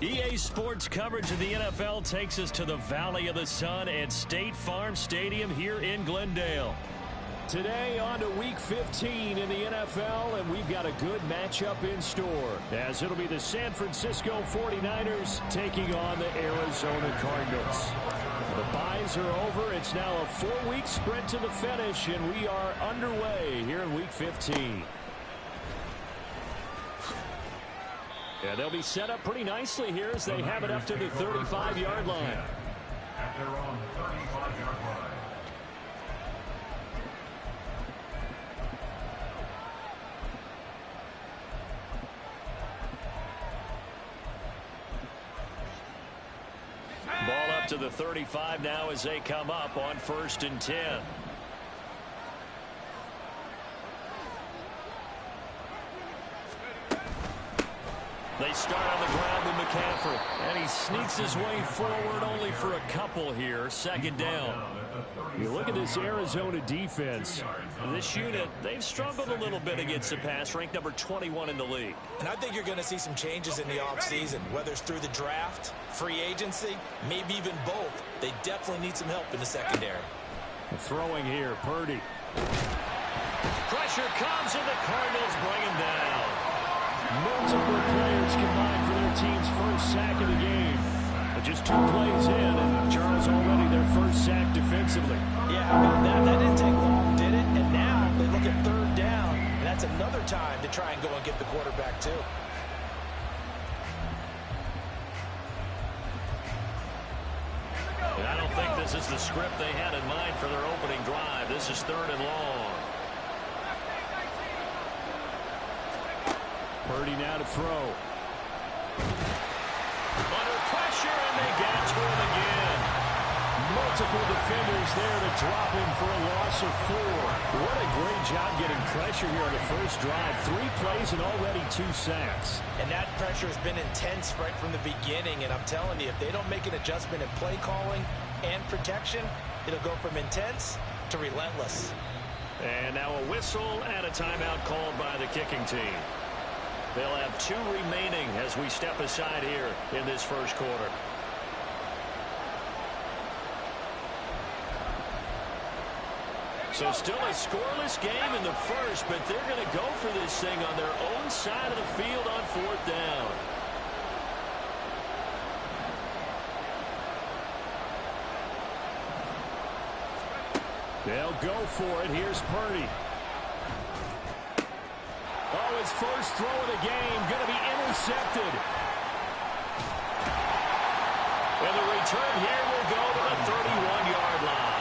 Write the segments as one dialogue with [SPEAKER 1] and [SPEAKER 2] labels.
[SPEAKER 1] EA Sports coverage of the NFL takes us to the Valley of the Sun at State Farm Stadium here in Glendale. Today on to Week 15 in the NFL, and we've got a good matchup in store, as it'll be the San Francisco 49ers taking on the Arizona Cardinals. The byes are over. It's now a 4-week sprint to the finish, and we are underway here in Week 15. Yeah, they'll be set up pretty nicely here as they have it up to the 35-yard line.
[SPEAKER 2] At their own 35-yard line.
[SPEAKER 1] Ball up to the 35 now as they come up on 1st and 10. They start on the ground with McCaffrey, and he sneaks his way forward only for a couple here. 2nd down. You look at this Arizona defense. This unit, they've struggled a little bit against the pass, ranked number 21 in the league.
[SPEAKER 3] And I think you're going to see some changes in the offseason, whether it's through the draft, free agency, maybe even both. They definitely need some help in the secondary.
[SPEAKER 1] Throwing here, Purdy. Pressure comes, and the Cardinals bring him down. Multiple players combined for their team's first sack of the game. But just 2 plays in, and Charles already their first sack defensively.
[SPEAKER 3] Yeah, how about that? That didn't take long, did it? And now they look at 3rd down, and that's another time to try and go and get the quarterback too.
[SPEAKER 1] And I don't think this is the script they had in mind for their opening drive. This is 3rd and long. Purdy now to throw. Under pressure, and they get to him again. Multiple defenders there to drop him for a loss of 4. What a great job getting pressure here on the first drive. 3 plays and already 2 sacks.
[SPEAKER 3] And that pressure has been intense right from the beginning. And I'm telling you, if they don't make an adjustment in play calling and protection, it'll go from intense to relentless.
[SPEAKER 1] And now a whistle and a timeout called by the kicking team. They'll have 2 remaining as we step aside here in this first quarter. So still a scoreless game in the first, but they're going to go for this thing on their own side of the field on 4th down. They'll go for it. Here's Purdy. Oh, his first throw of the game going to be intercepted. And the return here will go to the 31-yard line.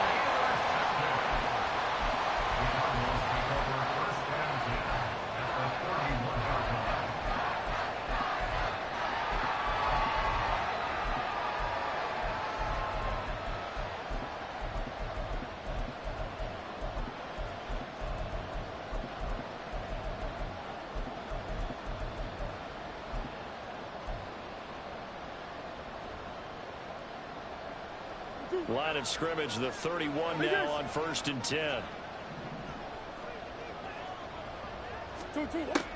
[SPEAKER 1] Line of scrimmage, the 31 now on 1st and 10.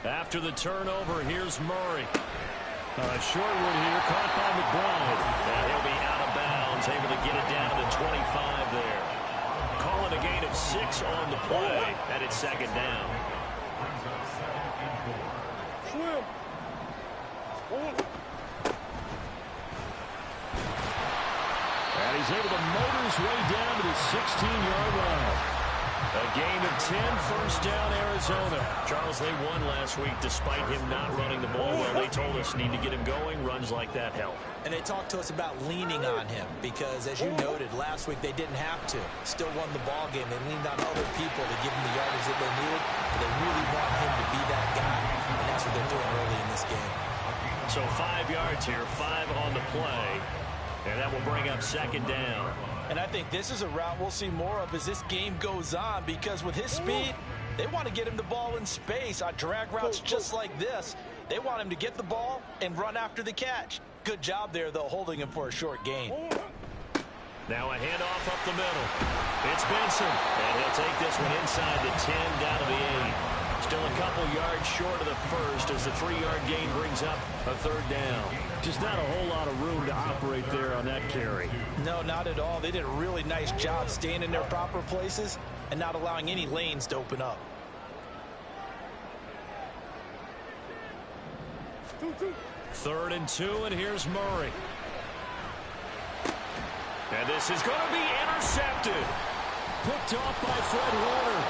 [SPEAKER 1] After the turnover, here's Murray. Short one here, caught by McBride. And he'll be out of bounds, able to get it down to the 25 there. Calling a gain of 6 on the play, and it's 2nd down. And he's able to motor his way down to the 16-yard line. A gain of 10, 1st down, Arizona. Charles, they won last week despite him not running the ball well. They told us need to get him going. Runs like that help.
[SPEAKER 3] And they talked to us about leaning on him because, as you noted, last week they didn't have to. Still won the ball game. They leaned on other people to give him the yardage that they needed. But they really want him to be that guy. And that's what they're doing early in this game.
[SPEAKER 1] So 5 yards here, 5 on the play. And that will bring up 2nd down.
[SPEAKER 3] And I think this is a route we'll see more of as this game goes on, because with his speed, they want to get him the ball in space on drag routes just like this. They want him to get the ball and run after the catch. Good job there, though, holding him for a short gain.
[SPEAKER 1] Now a handoff up the middle. It's Benson, and he'll take this one inside the 10 down to the 8. Still a couple yards short of the first as the 3-yard gain brings up a third down.
[SPEAKER 4] Just not a whole lot of room to operate there on that carry.
[SPEAKER 3] No, not at all. They did a really nice job staying in their proper places and not allowing any lanes to open up.
[SPEAKER 1] Third and 2, and here's Murray. And this is going to be intercepted. Picked off by Fred Warner.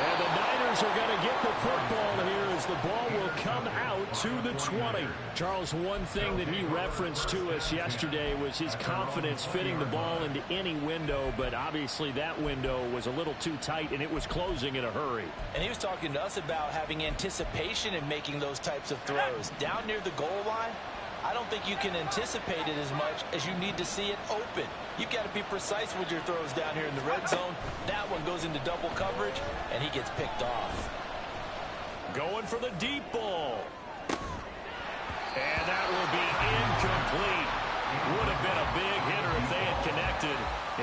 [SPEAKER 1] And the Niners are going to get the football here as the ball will come out to the 20.
[SPEAKER 4] Charles, one thing that he referenced to us yesterday was his confidence fitting the ball into any window, but obviously that window was a little too tight and it was closing in a hurry.
[SPEAKER 3] And he was talking to us about having anticipation in making those types of throws. Down near the goal line, I don't think you can anticipate it as much as you need to see it open. You've got to be precise with your throws down here in the red zone. That one goes into double coverage, and he gets picked off.
[SPEAKER 1] Going for the deep ball. And that will be incomplete. Would have been a big hitter if they had connected.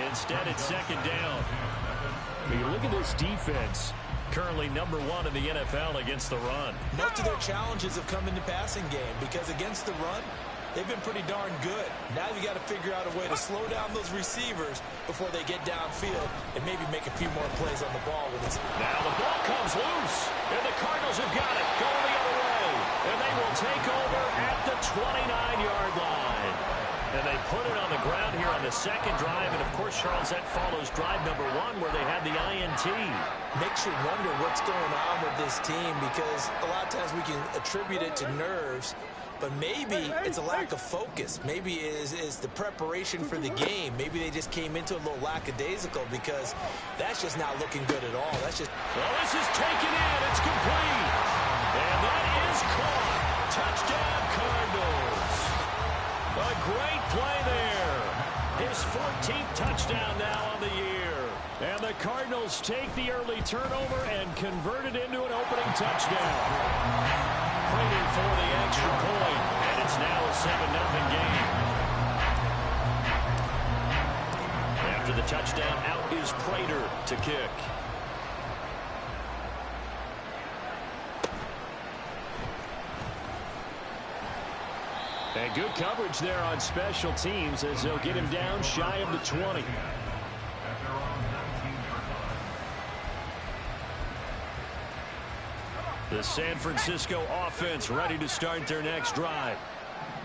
[SPEAKER 1] Instead, it's second down.
[SPEAKER 4] When you look at this defense,
[SPEAKER 1] currently number 1 in the NFL against the run.
[SPEAKER 3] Most of their challenges have come in the passing game because against the run, they've been pretty darn good. Now you got to figure out a way to slow down those receivers before they get downfield and maybe make a few more plays on the ball.
[SPEAKER 1] Now the ball comes loose, and the Cardinals have got it going the other way. And they will take over at the 29-yard line. And they put it on the ground here on the second drive. And, of course, Charles, that follows drive number 1 where they had the INT.
[SPEAKER 3] Makes you wonder what's going on with this team because a lot of times we can attribute it to nerves, but maybe it's a lack of focus. Maybe it is the preparation for the game. Maybe they just came into a little lackadaisical because that's just not looking good at all. That's just...
[SPEAKER 1] Well, this is taken in. It's complete. And that is caught. Touchdown, Cardinals. A great play there. His 14th touchdown now on the year. And the Cardinals take the early turnover and convert it into an opening touchdown. Waiting for the extra point, and it's now a 7-0 game. After the touchdown, out is Prater to kick. And good coverage there on special teams as they'll get him down shy of the 20. The San Francisco offense ready to start their next drive.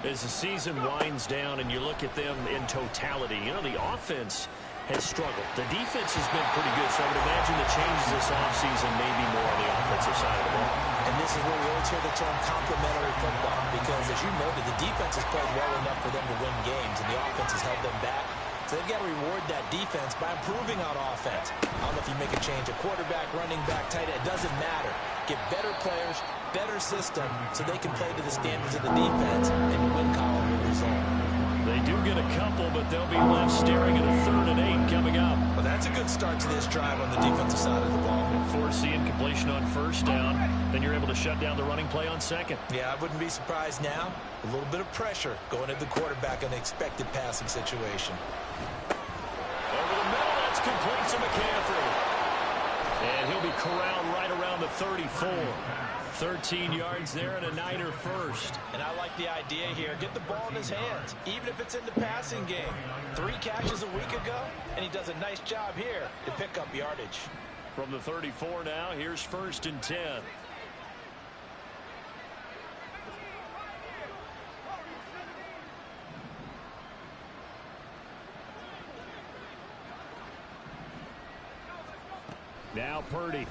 [SPEAKER 1] As the season winds down and you look at them in totality, you know, the offense has struggled. The defense has been pretty good, so I would imagine the changes this offseason may be more on the offensive side of the ball.
[SPEAKER 3] And this is where we always hear the term complementary football because, as you noted, the defense has played well enough for them to win games, and the offense has held them back. So they've got to reward that defense by improving on offense. I don't know if you make a change, a quarterback, running back, tight end, it doesn't matter. Get better players, better system, so they can play to the standards of the defense, and the win column will result.
[SPEAKER 1] They do get a couple, but they'll be left staring at a 3rd and 8 coming up.
[SPEAKER 3] Well, that's a good start to this drive on the defensive side of the ball.
[SPEAKER 1] Force the incompletion on first down, then you're able to shut down the running play on second.
[SPEAKER 3] Yeah, I wouldn't be surprised now. A little bit of pressure going at the quarterback in an expected passing situation.
[SPEAKER 1] Over the middle, that's complete to McCaffrey. And he'll be corralled right around the 34. 13 yards there and a Niner first.
[SPEAKER 3] And I like the idea here. Get the ball in his hands, even if it's in the passing game. 3 catches a week ago, and he does a nice job here to pick up yardage.
[SPEAKER 1] From the 34 now, here's 1st and 10. Now Purdy.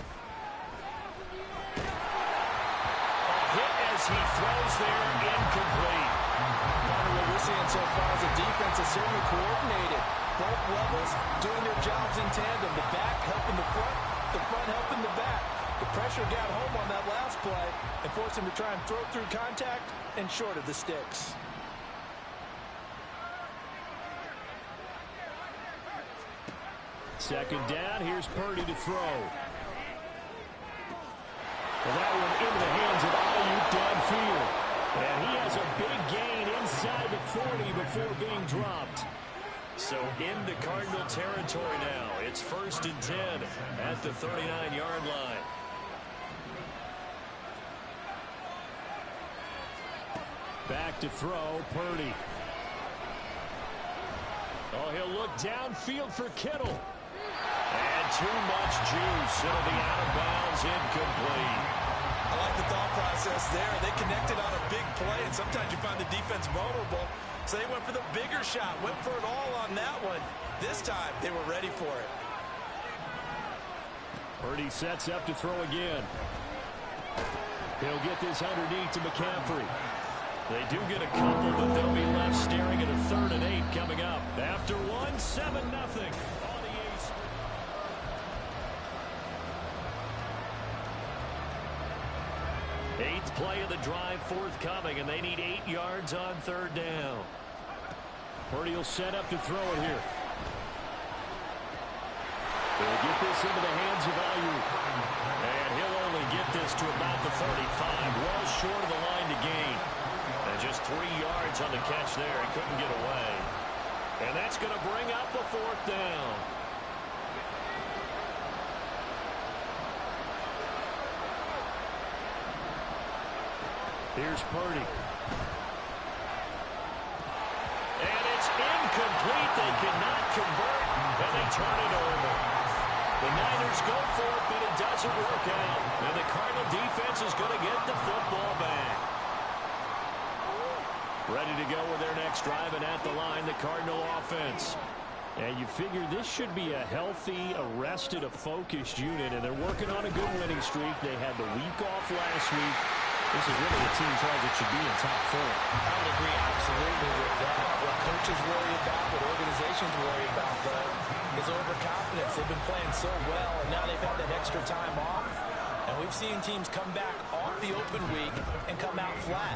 [SPEAKER 1] Hit as he throws there, incomplete.
[SPEAKER 3] What we're seeing so far is the defense is certainly coordinated. Both levels doing their jobs in tandem. The back helping the front helping the back. The pressure got home on that last play and forced him to try and throw through contact and short of the sticks.
[SPEAKER 1] Second down, here's Purdy to throw. Well, that one into the hands of Ayuk downfield. And he has a big gain inside the 40 before being dropped. So into Cardinal territory now. It's 1st and 10 at the 39-yard line. Back to throw, Purdy. Oh, he'll look downfield for Kittle. And too much juice. It'll be out of bounds, incomplete.
[SPEAKER 3] I like the thought process there. They connected on a big play, and sometimes you find the defense vulnerable. So they went for the bigger shot, went for it all on that one. This time, they were ready for it.
[SPEAKER 1] Purdy sets up to throw again. He'll get this underneath to McCaffrey. They do get a couple, but they'll be left staring at a 3rd and 8 coming up. After 1, 7-0 on the Ace. Eighth play of the drive forthcoming, and they need 8 yards on 3rd down. Purdy will set up to throw it here. They'll get this into the hands of Ayuk. And he'll only get this to about the 35, well short of the line to gain. And just 3 yards on the catch there. He couldn't get away. And that's going to bring up the 4th down. Here's Purdy. And it's incomplete. They cannot convert, and they turn it over. The Niners go for it, but it doesn't work out. And the Cardinal defense is going to get the football back. Ready to go with their next drive, and at the line, the Cardinal offense. And you figure this should be a healthy, arrested, a focused unit, and they're working on a good winning streak. They had the week off last week. This is really a team tries it should be in top 4.
[SPEAKER 3] I would agree absolutely with that. What coaches worry about, what organizations worry about, though, is overconfidence. They've been playing so well, and now they've had that extra time off. And we've seen teams come back off the open week and come out flat.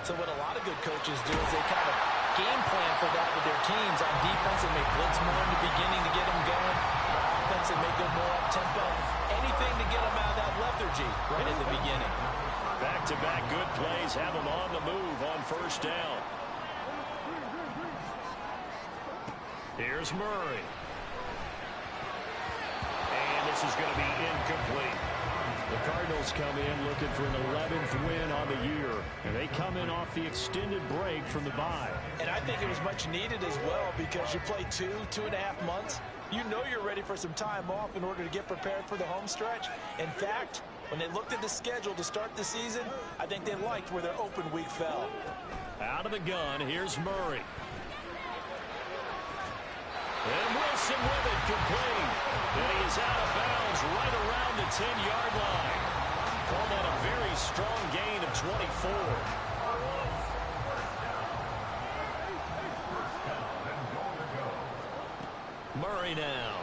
[SPEAKER 3] So what a lot of good coaches do is they kind of game plan for that with their teams. On defense, they may blitz more in the beginning to get them going. On offense, they may go more up-tempo. Anything to get them out of that lethargy right at the beginning.
[SPEAKER 1] Back-to-back good plays have them on the move on 1st down. Here's Murray. And this is going to be incomplete. The Cardinals come in looking for an 11th win on the year. And they come in off the extended break from the bye.
[SPEAKER 3] And I think it was much needed as well because you play 2.5 months. You know you're ready for some time off in order to get prepared for the home stretch. In fact, when they looked at the schedule to start the season, I think they liked where their open week fell.
[SPEAKER 1] Out of the gun, here's Murray. And Wilson with it, complete. And he is out of bounds right around the 10-yard line. Called on a very strong gain of 24. Murray now.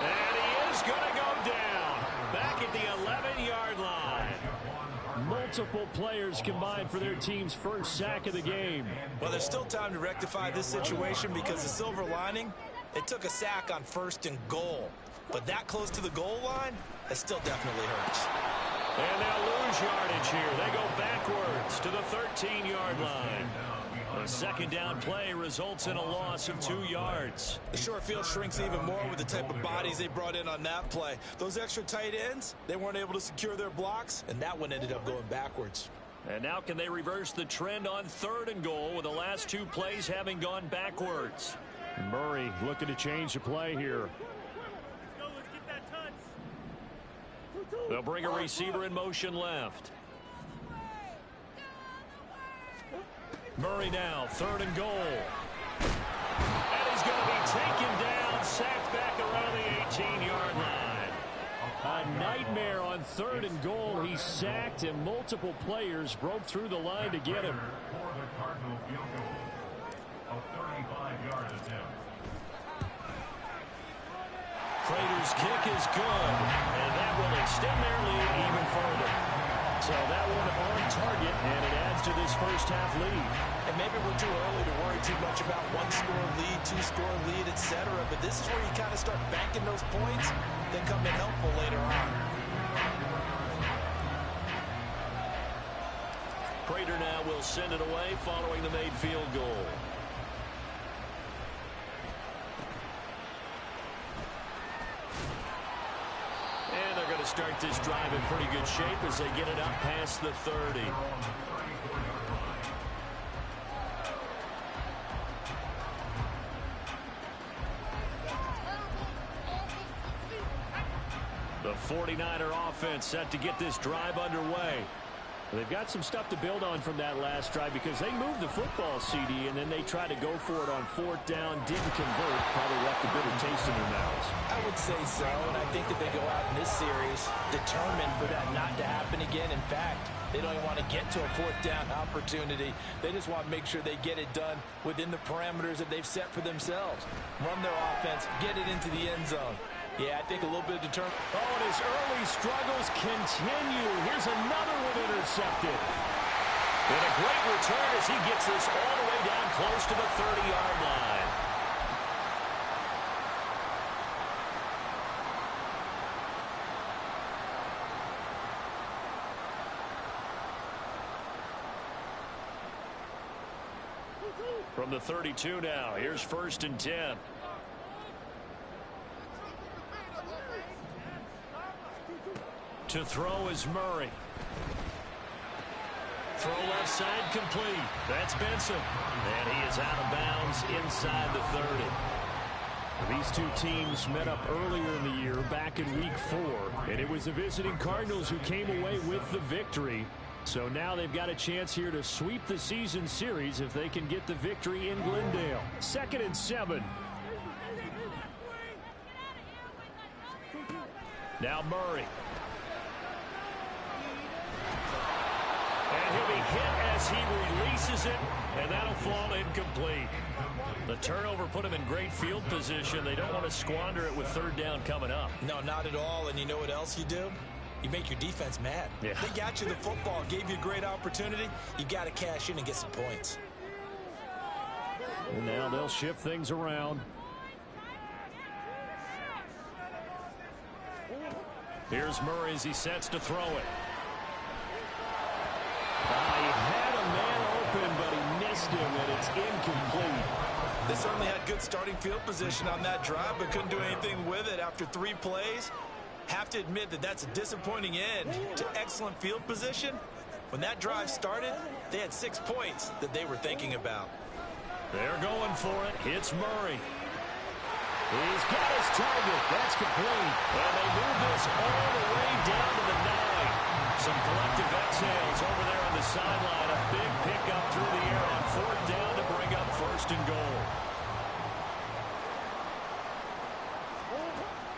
[SPEAKER 1] And he is going to go down. Back at the 11-yard line. Multiple players combined for their team's first sack of the game.
[SPEAKER 3] Well, there's still time to rectify this situation because the silver lining, they took a sack on 1st and goal. But that close to the goal line, that still definitely hurts.
[SPEAKER 1] And they'll lose yardage here. They go backwards to the 13-yard line. A 2nd down play results in a loss of 2 yards.
[SPEAKER 3] The short field shrinks even more with the type of bodies they brought in on that play. Those extra tight ends, they weren't able to secure their blocks, and that one ended up going backwards.
[SPEAKER 1] And now can they reverse the trend on 3rd and goal with the last 2 plays having gone backwards? Murray looking to change the play here.
[SPEAKER 5] Let's get that touch.
[SPEAKER 1] They'll bring a receiver in motion left. Murray now, 3rd and goal. And he's going to be taken down, sacked back around the 18-yard line. A nightmare on 3rd and goal. He's sacked, and multiple players broke through the line to get him.
[SPEAKER 2] For the Cardinal field goal, a 35-yard attempt.
[SPEAKER 1] Prater's kick is good, and that will extend their lead even further. So that one on target, and it adds to this first half lead.
[SPEAKER 3] And maybe we're too early to worry too much about 1-score lead, 2-score lead, etc. But this is where you kind of start banking those points that come in helpful later on.
[SPEAKER 1] Prater now will send it away following the made field goal. And they're going to
[SPEAKER 4] to start this drive in pretty good shape as they get it up past the 30. The 49er offense set to get this drive underway. They've got some stuff to build on from that last drive because they moved the football, CD, and then they tried to go for it on 4th down, didn't convert, probably left a bitter taste in their mouths.
[SPEAKER 3] I would say so, and I think that they go out in this series determined for that not to happen again. In fact, they don't even want to get to a 4th down opportunity. They just want to make sure they get it done within the parameters that they've set for themselves. Run their offense, get it into the end zone. Yeah, I think a little bit of determination.
[SPEAKER 4] Oh, and his early struggles continue. Here's another one intercepted. And a great return as he gets this all the way down close to the 30-yard line. From the 32 now, here's 1st and 10. To throw is Murray. Throw left side complete. That's Benson. And he is out of bounds inside the 30. These two teams met up earlier in the year back in week 4. And it was the visiting Cardinals who came away with the victory. So now they've got a chance here to sweep the season series if they can get the victory in Glendale. 2nd and 7. Now Murray. And he'll be hit as he releases it, and that'll fall incomplete. The turnover put him in great field position. They don't want to squander it with 3rd down coming up.
[SPEAKER 3] No, not at all. And you know what else you do? You make your defense mad.
[SPEAKER 4] Yeah.
[SPEAKER 3] They got you the football, gave you a great opportunity. You got to cash in and get some points.
[SPEAKER 4] And now they'll shift things around. Here's Murray as he sets to throw it. He had a man open, but he missed him, and it's incomplete.
[SPEAKER 3] They certainly had good starting field position on that drive, but couldn't do anything with it after 3 plays. Have to admit that that's a disappointing end to excellent field position. When that drive started, they had 6 points that they were thinking about.
[SPEAKER 4] They're going for it. It's Murray. He's got his target. That's complete. And they move this all the way down to the 9. Some collective exhales over there on the sideline. A big pickup through the air on 4th down to bring up 1st and goal.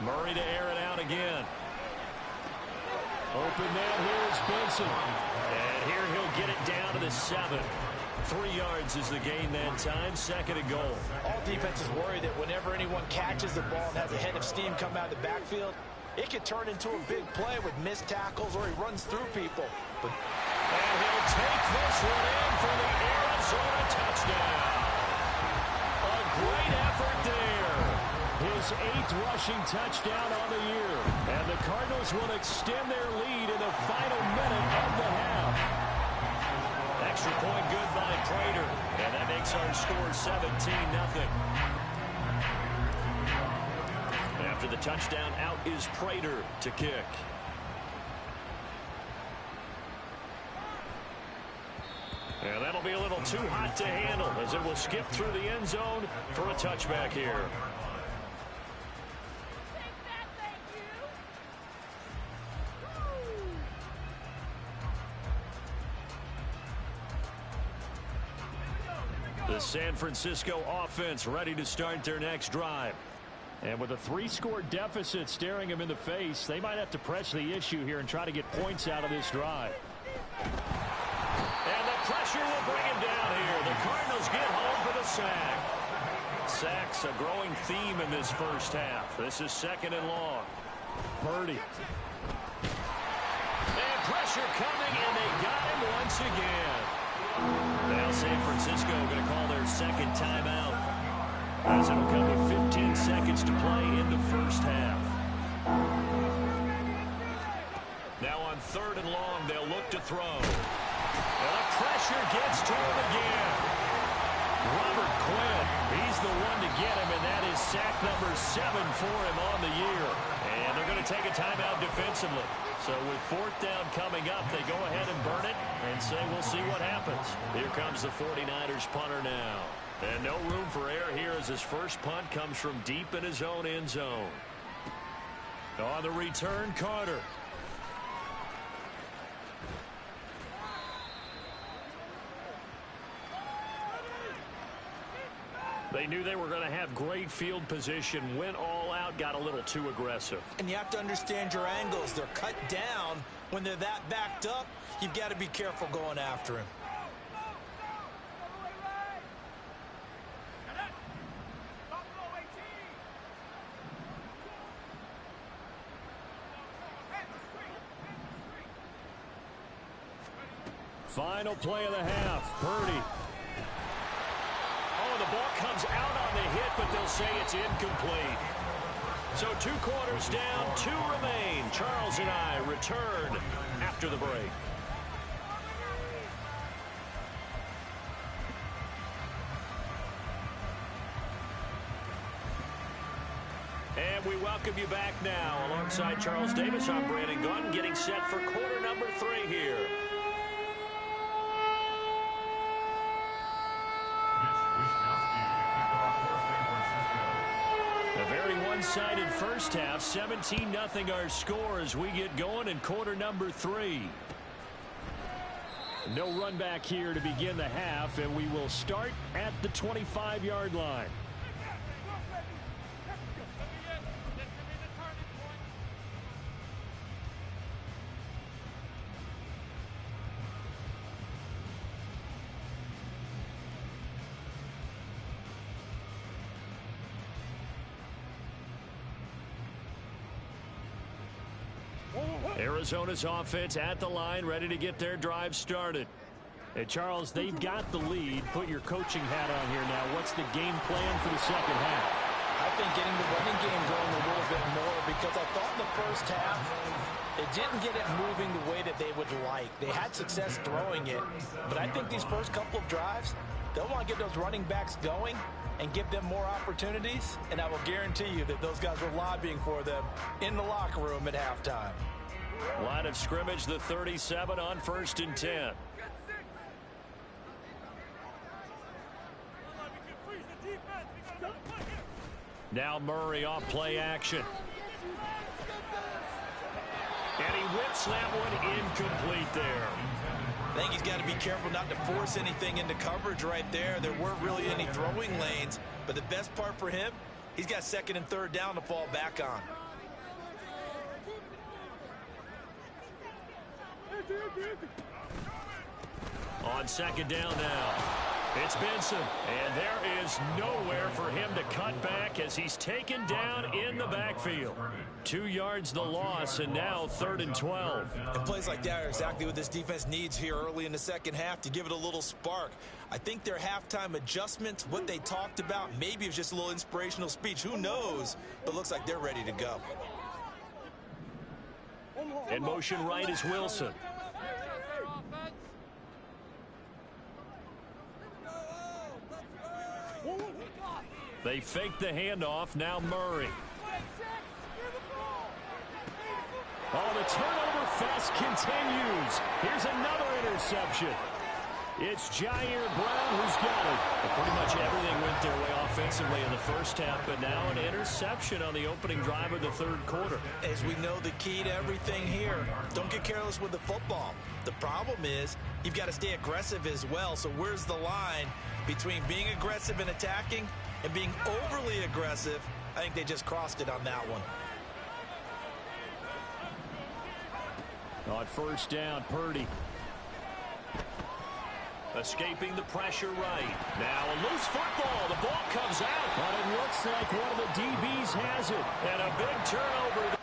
[SPEAKER 4] Murray to air it out again. Open man, here's Benson. And here he'll get it down to the 7. 3 yards is the gain that time. 2nd and goal.
[SPEAKER 3] All defenses worry that whenever anyone catches the ball and has a head of steam come out of the backfield, it could turn into a big play with missed tackles or he runs through people.
[SPEAKER 4] And he'll take this one in for the Arizona touchdown. A great effort there. His 8th rushing touchdown on the year. And the Cardinals will extend their lead in the final minute of the half. Extra point good by Prater. And that makes our score 17-0. After the touchdown, out is Prater to kick. And that'll be a little too hot to handle as it will skip through the end zone for a touchback here. The San Francisco offense ready to start their next drive. And with a 3-score deficit staring them in the face, they might have to press the issue here and try to get points out of this drive. And the pressure will bring him down here. The Cardinals get home for the sack. Sacks a growing theme in this first half. This is 2nd and long. Purdy. And pressure coming, and they got him once again. Now San Francisco going to call their 2nd timeout, as it'll come with 15 seconds to play in the first half. Now on 3rd and long, they'll look to throw. And the pressure gets to him again. Robert Quinn, he's the one to get him, and that is sack number 7 for him on the year. And
[SPEAKER 1] they're going to take a timeout defensively. So with fourth down coming up, they go ahead and burn it and say we'll see what happens. Here comes the 49ers punter now. And no room for error here as his first punt comes from deep in his own end zone. On the return, Carter. They knew they were going to have great field position, went all out, got a little too aggressive.
[SPEAKER 3] And you have to understand your angles. They're cut down. When they're that backed up, you've got to be careful going after him.
[SPEAKER 1] Final play of the half, Purdy. Oh, the ball comes out on the hit, but they'll say it's incomplete. So 2 quarters down, 2 remain. Charles and I return after the break. And we welcome you back now. Alongside Charles Davis, I'm Brandon Gaudin, getting set for quarter number 3 here. One-sided first half, 17-0 our score as we get going in quarter number 3. No run back here to begin the half, and we will start at the 25-yard line. Arizona's offense at the line, ready to get their drive started. Hey, Charles, they've got the lead. Put your coaching hat on here now. What's the game plan for the second half?
[SPEAKER 3] I think getting the running game going a little bit more, because I thought in the first half they didn't get it moving the way that they would like. They had success throwing it, but I think these first couple of drives, they'll want to get those running backs going and give them more opportunities, and I will guarantee you that those guys were lobbying for them in the locker room at halftime.
[SPEAKER 1] Line of scrimmage, the 37 on 1st and 10. Now Murray off play action. And he whips that one incomplete there.
[SPEAKER 3] I think he's got to be careful not to force anything into coverage right there. There weren't really any throwing lanes, but the best part for him, he's got 2nd and 3rd down to fall back on.
[SPEAKER 1] On 2nd down now, it's Benson, and there is nowhere for him to cut back as he's taken down in the backfield. 2 yards the loss, and now 3rd and 12.
[SPEAKER 3] And plays like that are exactly what this defense needs here early in the second half to give it a little spark. I think their halftime adjustments, what they talked about, maybe it was just a little inspirational speech. Who knows? But looks like they're ready to go.
[SPEAKER 1] In motion right is Wilson. They fake the handoff. Now Murray. Oh, the turnover fest continues. Here's another interception. It's Jair Brown who's got it. Well, pretty much everything went their way offensively in the first half, but now an interception on the opening drive of the 3rd quarter.
[SPEAKER 3] As we know, the key to everything here, don't get careless with the football. The problem is you've got to stay aggressive as well. So where's the line between being aggressive and attacking and being overly aggressive? I think they just crossed it on that one.
[SPEAKER 1] On 1st down, Purdy. Escaping the pressure right. Now a loose football. The ball comes out. But it looks like one of the DBs has it. And a big turnover